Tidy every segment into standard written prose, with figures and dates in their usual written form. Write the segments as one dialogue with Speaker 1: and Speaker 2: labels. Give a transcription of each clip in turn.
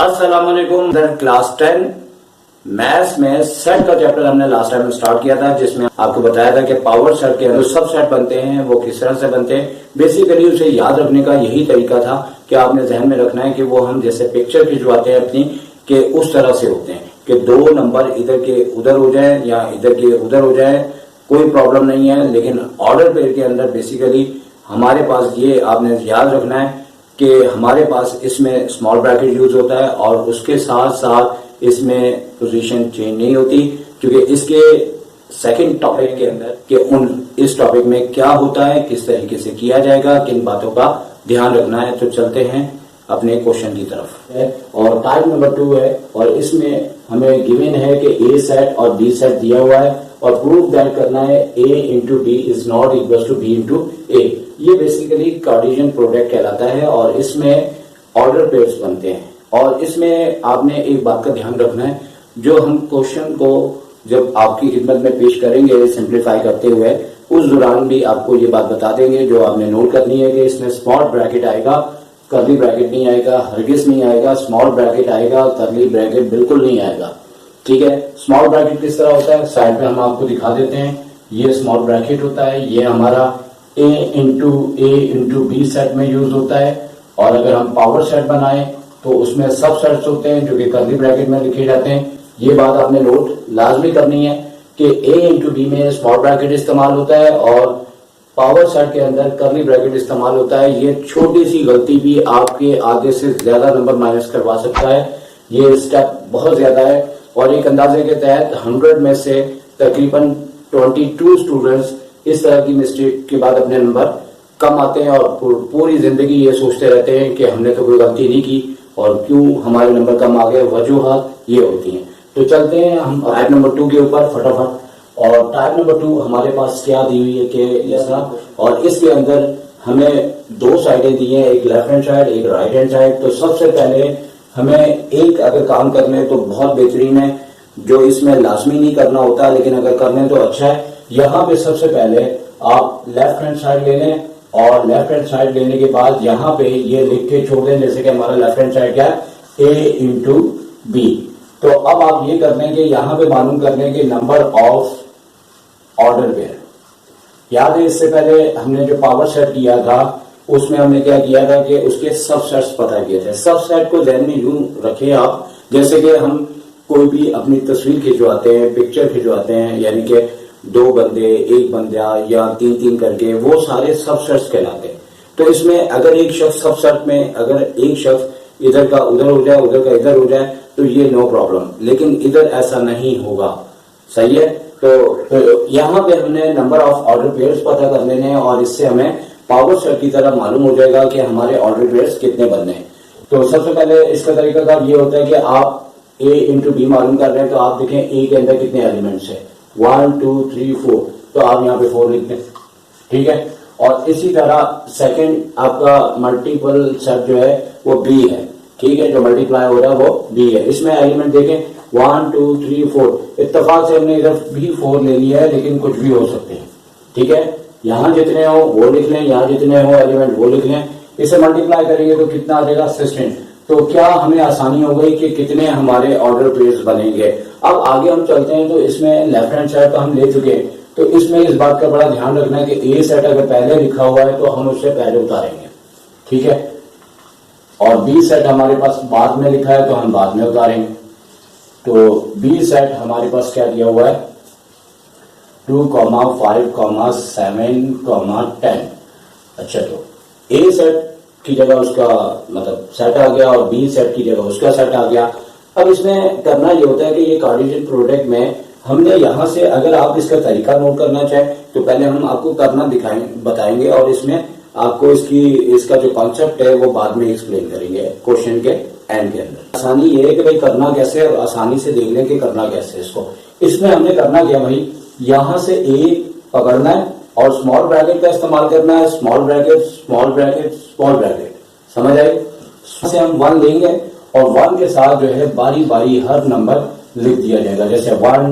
Speaker 1: अस्सलाम वालेकुम। Class 10 maths में सेट का चैप्टर हमने लास्ट टाइम स्टार्ट किया था, जिसमें आपको बताया था कि पावर सेट के अंदर सब सेट बनते हैं वो किस तरह से बनते हैं। बेसिकली उसे याद रखने का यही तरीका था कि आपने ध्यान में रखना है कि वो हम जैसे पिक्चर खिंचवाते हैं अपनी कि उस तरह से होते हैं कि दो नंबर इधर के उधर हो जाए या इधर के उधर हो जाए, कोई प्रॉब्लम नहीं है। लेकिन ऑर्डर पेयर के अंदर बेसिकली हमारे पास ये आपने याद रखना है कि हमारे पास इसमें स्मॉल ब्रैकेट यूज होता है और उसके साथ साथ इसमें पोजीशन चेंज नहीं होती, क्योंकि इसके सेकंड टॉपिक के अंदर कि इस टॉपिक में क्या होता है, किस तरीके से किया जाएगा, किन बातों का ध्यान रखना है। तो चलते हैं अपने क्वेश्चन की तरफ। और टाइप नंबर 2 है और इसमें हमें गिवन है कि ए सेट और बी सेट दिया हुआ है और प्रूव दैट करना है a into B is not equal to B into A. ये बेसिकली कार्टेशियन प्रोडक्ट कहलाता है और इसमें ऑर्डर पेयर्स बनते हैं। और इसमें आपने एक बात का ध्यान रखना है, जो हम क्वेश्चन को जब आपकी खिदमत में पेश करेंगे सिंप्लीफाई करते हुए, उस दौरान भी आपको ये बात बता देंगे जो आपने नोट करनी है कि इसमें स्मॉल ब्रैकेट आएगा, कर्ली ब्रैकेट नहीं आएगा, हरगिज नहीं आएगा, स्मॉल ब्रैकेट आएगा, कर्ली ब्रैकेट बिल्कुल नहीं आएगा। ठीक है, स्मॉल ब्रैकेट किस तरह होता है साइड पे हम आपको दिखा देते हैं। ये स्मॉल ब्रैकेट होता है, ये हमारा a इंटू बी सेट में यूज होता है। और अगर हम पावर सेट बनाए तो उसमें सब सेट्स होते हैं जो कि कर्ली ब्रैकेट में लिखे जाते हैं। ये बात आपने नोट लाजमी करनी है कि a इंटू बी में स्मॉल ब्रैकेट इस्तेमाल होता है और पावर सेट के अंदर कर्ली ब्रैकेट इस्तेमाल होता है। ये छोटी सी गलती भी आपके आधे से ज्यादा नंबर माइनस करवा सकता है। ये स्टेप बहुत ज्यादा है और एक अंदाजे के तहत 100 में से तकरीबन 22 स्टूडेंट्स इस तरह की मिस्टेक के बाद अपने नंबर कम आते हैं और पूरी जिंदगी ये सोचते रहते हैं कि हमने तो कोई गलती नहीं की और क्यों हमारे नंबर कम आ गए। वजूहात ये होती हैं। तो चलते हैं हम टाइप नंबर 2 के ऊपर फटाफट। और टाइप नंबर 2 हमारे पास क्या दी हुई है कि ऐसा, और इसके अंदर हमें दो साइडें दी हैं, एक लेफ्ट हैंड साइड एक राइट हैंड साइड। तो सबसे पहले हमें एक अगर काम करने तो बहुत बेहतरीन है, जो इसमें लाजमी नहीं करना होता लेकिन अगर करने तो अच्छा है। यहाँ पे सबसे पहले आप लेफ्ट हैंड साइड ले लें और लेफ्ट हैंड साइड लेने के बाद यहाँ पे ये लिख के छोड़ दें, जैसे कि हमारा लेफ्ट हैंड साइड क्या है a इंटू बी। तो अब आप ये कर लें कि यहाँ पे मालूम कर लें कि नंबर ऑफ ऑर्डर पेयर। याद है इससे पहले हमने जो पावर सेट किया था उसमें हमने क्या किया था कि उसके सब सेट्स पता किए थे। सब सेट को ध्यान में यूं रखें आप, जैसे कि हम कोई भी अपनी तस्वीर खिंचवाते हैं, पिक्चर खिंचवाते हैं, यानी कि दो बंदे एक बंदा या तीन करके, वो सारे सब सेट्स कहलाते हैं। तो इसमें अगर एक शख्स सब सेट में अगर एक शख्स इधर का उधर हो जाए उधर का इधर हो जाए तो ये नो प्रॉब्लम, लेकिन इधर ऐसा नहीं होगा। सही है। तो यहाँ पे हमने नंबर ऑफ ऑर्डर पेयर्स पता कर लेने हैं और इससे हमें पावर सेट की तरह मालूम हो जाएगा कि हमारे ऑर्डर पेयर्स कितने बनने हैं। तो सबसे पहले इसका तरीका ये होता है कि आप a इंटू बी मालूम कर रहे हैं तो आप देखें a के अंदर कितने एलिमेंट्स है, 1 2 3 4, तो आप यहाँ पे 4 लिख दें। ठीक है। और इसी तरह सेकंड आपका मल्टीपल सेट जो है वो b है। ठीक है, जो मल्टीप्लाई हो रहा है वो b है। इसमें एलिमेंट देखें 1 2 3 4, इत्तेफाक से हमने इधर भी 4 ले लिया है, लेकिन कुछ भी हो सकते हैं। ठीक है, यहाँ जितने हो वो लिख लें, यहाँ जितने हो एलिमेंट वो लिख लें। इसे मल्टीप्लाई करेंगे तो कितना आ जाएगा 16। तो क्या हमें आसानी हो गई कि कितने हमारे ऑर्डर पेयर्स बनेंगे। अब आगे हम चलते हैं तो इसमें लेफ्ट हैंड साइड तो हम ले चुके हैं, तो इसमें इस बात का बड़ा ध्यान रखना है कि ए सेट अगर पहले लिखा हुआ है तो हम उससे पहले उतारेंगे। ठीक है, और बी सेट हमारे पास बाद में लिखा है तो हम बाद में उतारेंगे। तो बी सेट हमारे पास क्या दिया हुआ है 2, 5, 7, 10। अच्छा, तो ए सेट की जगह उसका मतलब सेट आ गया और बी सेट की जगह उसका सेट आ गया। अब इसमें करना ये होता है कि ये कार्टेशियन प्रोडक्ट में हमने यहाँ से, अगर आप इसका तरीका नोट करना चाहें तो पहले हम आपको करना बताएंगे और इसमें आपको इसका जो कॉन्सेप्ट है वो बाद में एक्सप्लेन करेंगे क्वेश्चन के एंड के अंदर। आसानी ये है कि भाई करना कैसे है और आसानी से देख लें कि करना कैसे है इसको। इसमें हमने करना क्या भाई, यहाँ से ए पकड़ना है और स्मॉल ब्रैकेट का इस्तेमाल करना है, small bracket small bracket small bracket. समझ आई। से हम 1 लेंगे और 1 के साथ जो है बारी बारी हर नंबर लिख दिया जाएगा, जैसे 1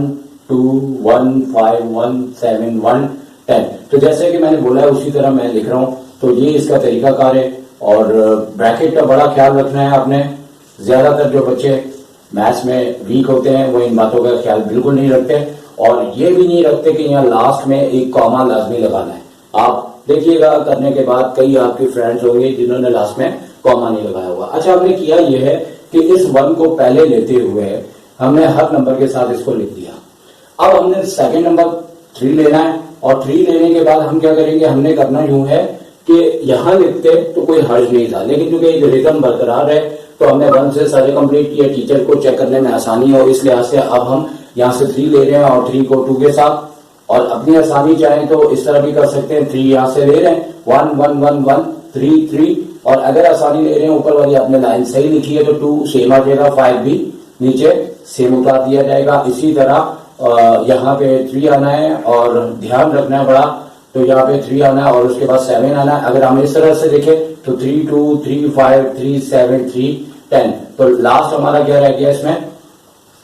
Speaker 1: 2 1 5 1 7 1 10। तो जैसे कि मैंने बोला है उसी तरह मैं लिख रहा हूं। तो ये इसका तरीकाकार है और ब्रैकेट का बड़ा ख्याल रखना है आपने ज्यादातर जो बच्चे मैथ्स में वीक होते हैं वो इन बातों का ख्याल बिल्कुल नहीं रखते और ये भी नहीं रखते कि यहाँ लास्ट में एक कॉमा लाजमी लगाना है। आप देखिएगा करने के बाद कई आपके फ्रेंड्स होंगे जिन्होंने लास्ट में कॉमा नहीं लगाया हुआ। अच्छा, हमने किया यह है कि इस 1 को पहले लेते हुए हमने हर नंबर के साथ इसको लिख दिया। अब हमने सेकंड नंबर 3 लेना है और 3 लेने के बाद हम क्या करेंगे, हमने करना यूं है कि यहां लिखते तो कोई हर्ज नहीं था, लेकिन क्योंकि एक रिदम बरकरार है तो हमने 1 से सारे कंप्लीट किए, टीचर को चेक करने में आसानी हो इस लिहाज से अब हम यहां से 3 ले रहे हैं और 3 को 2 के साथ, और अपनी आसानी चाहें तो इस तरह भी कर सकते हैं, 3 यहां से ले रहे हैं 1 1 1 1 3 3, और अगर आसानी ले रहे हैं ऊपर वाली आपने लाइन सही लिखी है तो 2 सेम आ जाएगा, 5 भी नीचे सेम उतार दिया जाएगा। इसी तरह यहाँ पे 3 आना है और ध्यान रखना है बड़ा, तो यहाँ पे 3 आना है और उसके बाद 7 आना है। अगर हम इस तरह से देखें तो 3 2 3 5 3 7 3 10, तो लास्ट हमारा क्या रह गया इसमें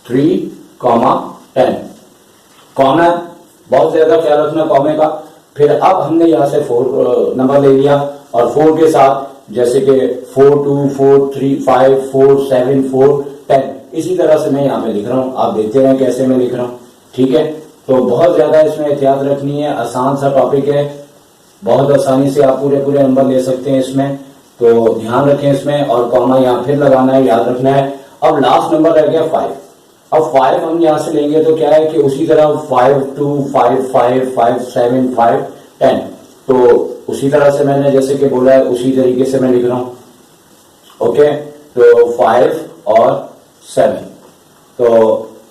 Speaker 1: 3, 10 कॉमा, बहुत ज्यादा ख्याल रखना कॉमे का। फिर अब हमने यहाँ से 4 नंबर ले लिया और 4 के साथ जैसे कि 4 2 4 3 5 4 7 4 10, इसी तरह से मैं यहाँ पे लिख रहा हूँ, आप देखते हैं कैसे मैं लिख रहा हूँ। ठीक है, तो बहुत ज्यादा इसमें एहतियात रखनी है, आसान सा टॉपिक है, बहुत आसानी से आप पूरे पूरे नंबर ले सकते हैं इसमें, तो ध्यान रखें इसमें। और कॉमा यहाँ फिर लगाना है, याद रखना है। अब लास्ट नंबर रह गया 5। अब 5 हम यहां से लेंगे तो क्या है कि उसी तरह 5 2 5 5 5 7 5 10, तो उसी तरह से मैंने जैसे कि बोला है उसी तरीके से मैं लिख रहा हूं। ओके, तो 5 और 7, तो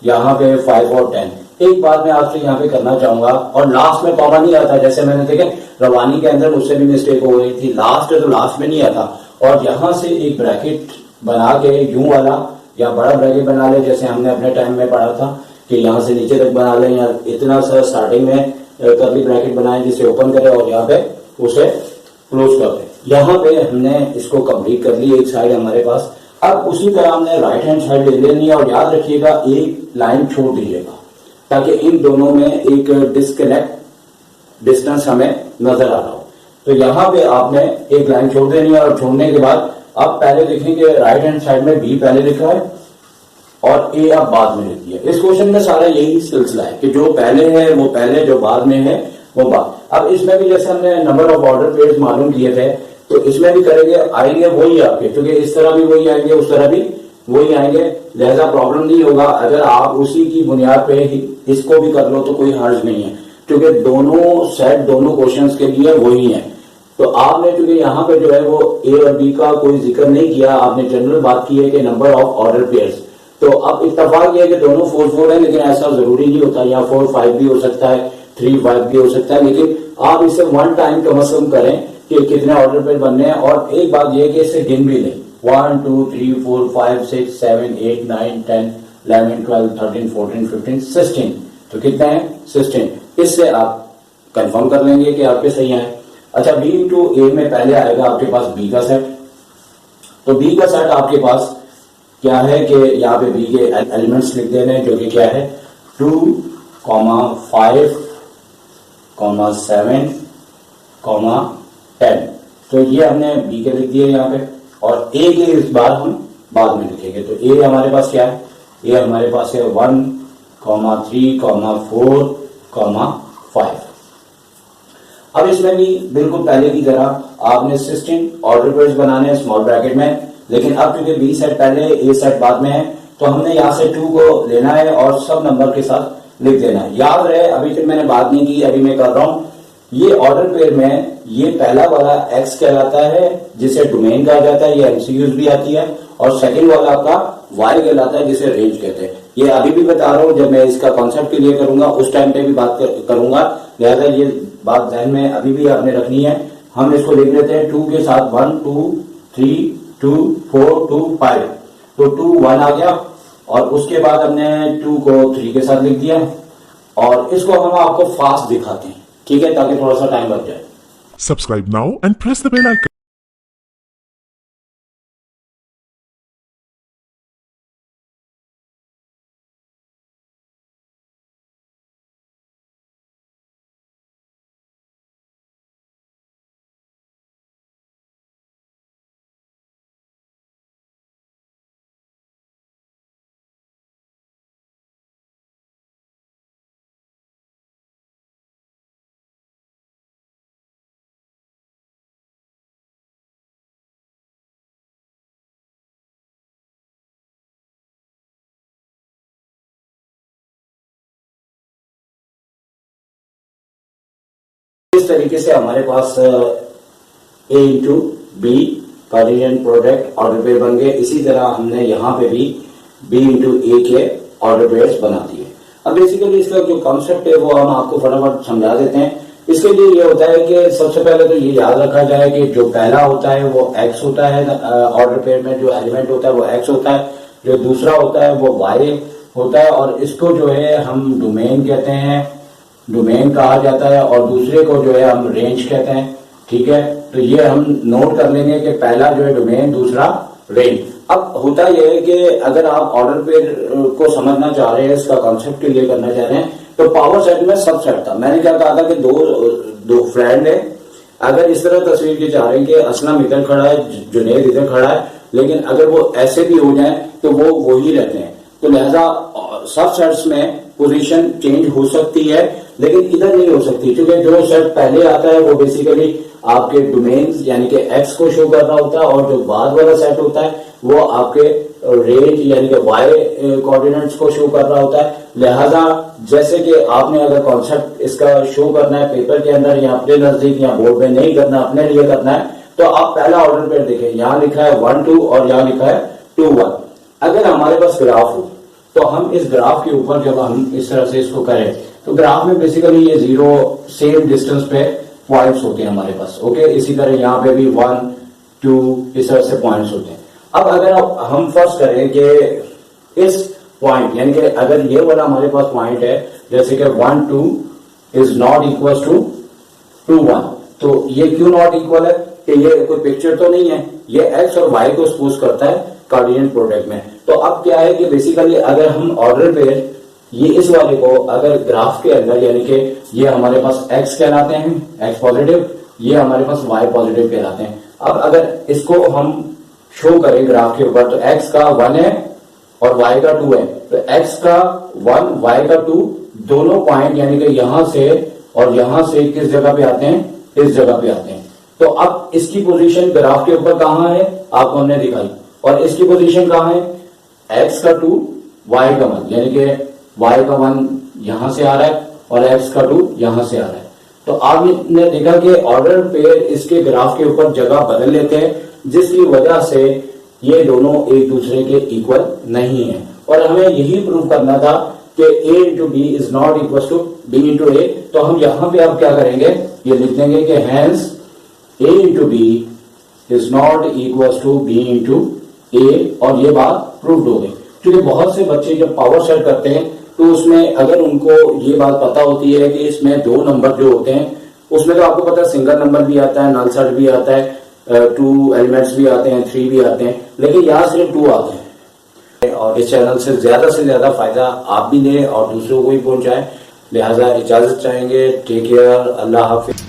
Speaker 1: यहाँ पे 5 और 10। एक बात मैं आपसे यहाँ पे करना चाहूंगा, और लास्ट में कॉमा नहीं आता, जैसे मैंने देखे रवानी के अंदर मुझसे भी मिस्टेक हो गई थी, लास्ट है तो लास्ट में नहीं आता, और यहां से एक ब्रैकेट बना के यूं वाला या बड़ा ब्रैकेट बना ले, जैसे हमने अपने टाइम में पढ़ा था कि यहाँ से नीचे तक बना लें, या इतना सा स्टार्टिंग में कर्ली ब्रैकेट बनाए जिसे ओपन करे और यहाँ पे उसे क्लोज कर दें। यहाँ पे हमने इसको कंप्लीट कर ली, एक साइड हमारे पास। अब उसी तरह हमने राइट हैंड साइड ले लेनी है, और याद रखिएगा एक लाइन छोड़ दीजिएगा ताकि इन दोनों में एक डिस्कनेक्ट डिस्टेंस हमें नजर आ रहा हो। तो यहाँ पे आपने एक लाइन छोड़ देनी है, और छोड़ने के बाद अब पहले देखेंगे राइट हैंड साइड में बी पहले लिखा है और ए अब बाद में लिख दिया। इस क्वेश्चन में सारा यही सिलसिला है कि जो पहले है वो पहले, जो बाद में है वो बाद। अब इसमें भी जैसे हमने नंबर ऑफ ऑर्डर पेज मालूम किए थे, तो इसमें भी करेंगे, आएंगे वही आपके, क्योंकि इस तरह भी वही आएंगे उस तरह भी वही आएंगे, लिहाजा प्रॉब्लम नहीं होगा। अगर आप उसी की बुनियाद पे ही इसको भी कर लो तो कोई हर्ज नहीं है, क्योंकि दोनों सेट दोनों क्वेश्चंस के लिए वही है। तो आपने क्योंकि यहाँ पे जो है वो ए और बी का कोई जिक्र नहीं किया, आपने जनरल बात की है कि नंबर ऑफ ऑर्डर पेयर्स, तो अब इत्तेफाक ये है कि दोनों 4 4 है, लेकिन ऐसा जरूरी नहीं होता, या 4 5 भी हो सकता है, 3 5 भी हो सकता है, लेकिन आप इसे 1 टाइम कम से कम करें कि कितने ऑर्डर पेयर बनने हैं। और एक बात यह कि इसे गिन भी लें, 1 2 3 4 5 6 7 8 9 10 11 12 13 14 15 16, तो कितने हैं 16। इससे आप कंफर्म कर लेंगे कि आपके सही आए। अच्छा, बी इंटू ए में पहले आएगा आपके पास बी का सेट, तो बी का सेट आपके पास क्या है कि यहाँ पे बी के एलिमेंट्स लिख देने हैं, जो कि क्या है 2 5 7 10, तो ये हमने बी के लिख दिए यहाँ पे, और ए के इस बार हम बाद में लिखेंगे। तो ए हमारे पास क्या है, ए हमारे पास है 1 3 4 5। अब इसमें भी बिल्कुल पहले की तरह आपने 16 ऑर्डर पेयर्स बनाने हैं स्मॉल ब्रैकेट में, लेकिन अब क्योंकि बी सेट पहले ए सेट बाद में है, तो हमने यहाँ से 2 को लेना है और सब नंबर के साथ लिख देना है। याद रहे, अभी तक मैंने बात नहीं की, अभी मैं कर रहा हूं, ये ऑर्डर पेयर में ये पहला वाला एक्स कहलाता है जिसे डोमेन कहा जाता है, ये एमसीक्यूज भी आती है, और सेकंड वाला आपका वाई कहलाता है जिसे रेंज कहते हैं। ये अभी भी बता रहा हूं, जब मैं इसका कॉन्सेप्ट क्लियर करूंगा उस टाइम पे भी बात करूंगा, लिहाजा ये बात ध्यान में अभी भी आपने रखनी है। हम इसको लिख लेते हैं 2 के साथ 1 2 3 2 4 2 5, तो 2 1 आ गया, और उसके बाद हमने 2 को 3 के साथ लिख दिया, और इसको हम आपको फास्ट दिखाते हैं, ठीक है, ताकि थोड़ा सा टाइम बच जाए।
Speaker 2: Subscribe now and press the bell icon.
Speaker 1: इस तरीके से हमारे पास A into B Cartesian product order pair बन गए। इसी तरह हमने यहाँ पे भी बी इंटू ए के ऑर्डर पेयर्स बना दिए। अब बेसिकली इसका जो कॉन्सेप्ट है वो हम आपको फटाफट समझा देते हैं। इसके लिए ये होता है कि सबसे पहले तो ये याद रखा जाए कि जो पहला होता है वो एक्स होता है, ऑर्डर पेयर में जो एलिमेंट होता है वो एक्स होता है, जो दूसरा होता है वो वाई होता है, और इसको जो है हम डोमेन कहते हैं, डोमेन कहा जाता है, और दूसरे को जो है हम रेंज कहते हैं। ठीक है, तो ये हम नोट कर लेंगे कि पहला जो है डोमेन, दूसरा रेंज। अब होता यह है कि अगर आप ऑर्डर पेयर को समझना चाह रहे हैं, इसका कॉन्सेप्ट क्लियर करना चाह रहे हैं, तो पावर सेट में सब सेट था। मैंने क्या कहा था कि दो फ्रेंड है, अगर इस तरह तस्वीर की चाह रहे हैं कि असलम इधर खड़ा है, जुनैद इधर खड़ा है, लेकिन अगर वो ऐसे भी हो जाए तो वो ही रहते हैं। तो लिहाजा सब सेट्स में पोजीशन चेंज हो सकती है, लेकिन इधर नहीं हो सकती, क्योंकि जो सेट पहले आता है वो बेसिकली आपके डोमेन्स यानी कि एक्स को शो कर रहा होता है, और जो बाद वाला सेट होता है वो आपके रेंज यानी कि वाई कोऑर्डिनेट्स को शो कर रहा होता है। लिहाजा जैसे कि आपने अगर कॉन्सेप्ट इसका शो करना है पेपर के अंदर या अपने नजदीक या बोर्ड में नहीं करना, अपने लिए करना है, तो आप पहला ऑर्डर पेयर देखें, यहाँ लिखा है 1 2 और यहाँ लिखा है 2 1। अगर हमारे पास ग्राफ हो तो हम इस ग्राफ के ऊपर जब हम इस तरह से इसको करें तो ग्राफ में बेसिकली ये 0 सेम डिस्टेंस पे पॉइंट्स होते हैं हमारे पास। ओके, इसी तरह यहाँ पे भी 1 2 इस तरह से पॉइंट्स होते हैं। अब अगर हम फर्स्ट करें कि इस पॉइंट यानी कि अगर ये वाला हमारे पास पॉइंट है, जैसे कि 1 2 इज नॉट इक्वल टू 2 1, तो ये क्यों नॉट इक्वल है कि ये कोई पिक्चर तो नहीं है, ये एक्स और वाई को सपोज करता है कार्टेशियन प्रोडक्ट में। तो अब क्या है कि बेसिकली अगर हम ऑर्डर पेयर ये इस वाले को अगर ग्राफ के अंदर यानी कि ये हमारे पास एक्स कहलाते हैं, एक्स पॉजिटिव, ये हमारे पास वाई पॉजिटिव कहलाते हैं। अब अगर इसको हम शो करें ग्राफ के ऊपर तो एक्स का 1 है और वाई का 2 है, तो एक्स का 1 वाई का 2 दोनों पॉइंट यानी कि यहां से और यहां से किस जगह पे आते हैं, इस जगह पे आते हैं। तो अब इसकी पोजीशन ग्राफ के ऊपर कहां है आपको हमने दिखाई, और इसकी पोजीशन कहां है, एक्स का 2 वाई का 1, यानी कि वाई का 1 यहां से आ रहा है और एक्स का 2 यहां से आ रहा है। तो आपने देखा कि ऑर्डर पेयर इसके ग्राफ के ऊपर जगह बदल लेते हैं, जिसकी वजह से ये दोनों एक दूसरे के इक्वल नहीं है। और हमें यही प्रूव करना था कि a into B is not equal to B into A. तो हम यहां पे अब क्या करेंगे, ये लिख देंगे कि hence a into B is not equal to B into A, और ये बात प्रूव हो गई। क्योंकि बहुत से बच्चे जब पावर सेट करते हैं तो उसमें अगर उनको ये बात पता होती है कि इसमें 2 नंबर जो होते हैं, उसमें तो आपको पता है सिंगल नंबर भी आता है, नल सेट भी आता है, 2 एलिमेंट्स भी आते हैं, 3 भी आते हैं, लेकिन यहाँ सिर्फ 2 आते हैं। और इस चैनल से ज्यादा फायदा आप भी लें और दूसरों को भी पहुंचाएं। लिहाजा इजाजत चाहेंगे। टेक केयर, अल्लाह हाफिज।